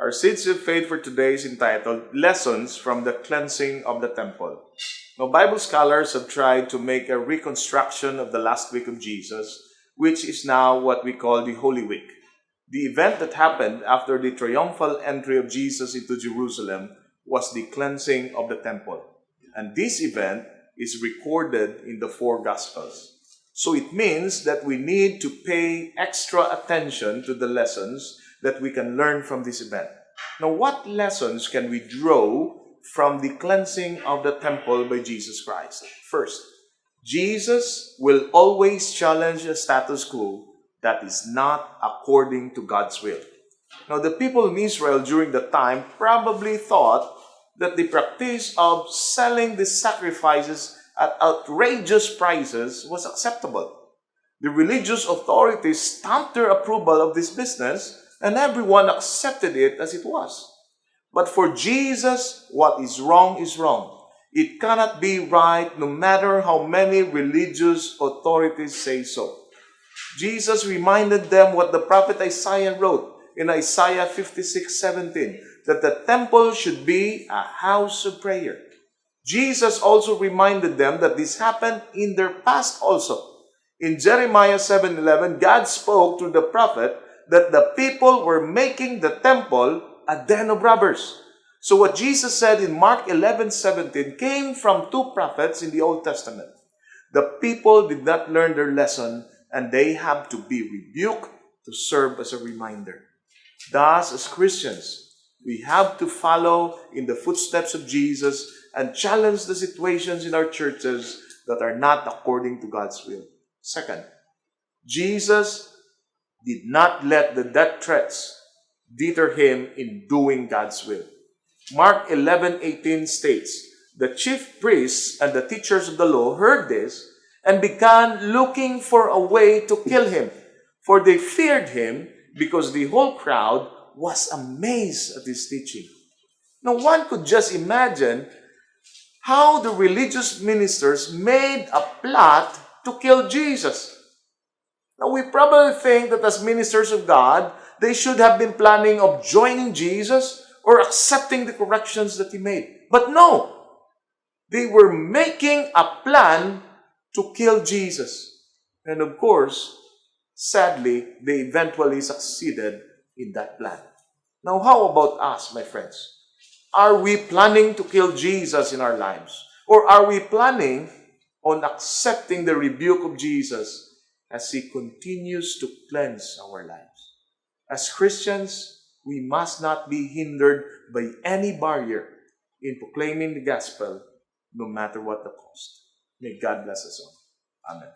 Our seeds of faith for today is entitled Lessons from the Cleansing of the Temple. Now, Bible scholars have tried to make a reconstruction of the last week of Jesus, which is now what we call the Holy Week. The event that happened after the triumphal entry of Jesus into Jerusalem was the cleansing of the temple. And this event is recorded in the 4 Gospels. So it means that we need to pay extra attention to the lessons that we can learn from this event. Now, what lessons can we draw from the cleansing of the temple by Jesus Christ? First, Jesus will always challenge a status quo that is not according to God's will. Now, the people in Israel during the time probably thought that the practice of selling the sacrifices at outrageous prices was acceptable. The religious authorities stamped their approval of this business, and everyone accepted it as it was. But for Jesus, what is wrong is wrong. It cannot be right no matter how many religious authorities say so. Jesus reminded them what the prophet Isaiah wrote in Isaiah 56:17, that the temple should be a house of prayer. Jesus also reminded them that this happened in their past also. In Jeremiah 7:11, God spoke through the prophet that the people were making the temple a den of robbers. So what Jesus said in Mark 11:17 came from 2 prophets in the Old Testament. The people did not learn their lesson, and they have to be rebuked to serve as a reminder. Thus, as Christians, we have to follow in the footsteps of Jesus and challenge the situations in our churches that are not according to God's will. Second, Jesus did not let the death threats deter him in doing God's will. Mark 11:18 states, the chief priests and the teachers of the law heard this and began looking for a way to kill him, for they feared him because the whole crowd was amazed at his teaching. Now, one could just imagine how the religious ministers made a plot to kill Jesus. Now, we probably think that as ministers of God, they should have been planning of joining Jesus or accepting the corrections that he made. But no, they were making a plan to kill Jesus. And of course, sadly, they eventually succeeded in that plan. Now, how about us, my friends? Are we planning to kill Jesus in our lives? Or are we planning on accepting the rebuke of Jesus as he continues to cleanse our lives? As Christians, we must not be hindered by any barrier in proclaiming the gospel, no matter what the cost. May God bless us all. Amen.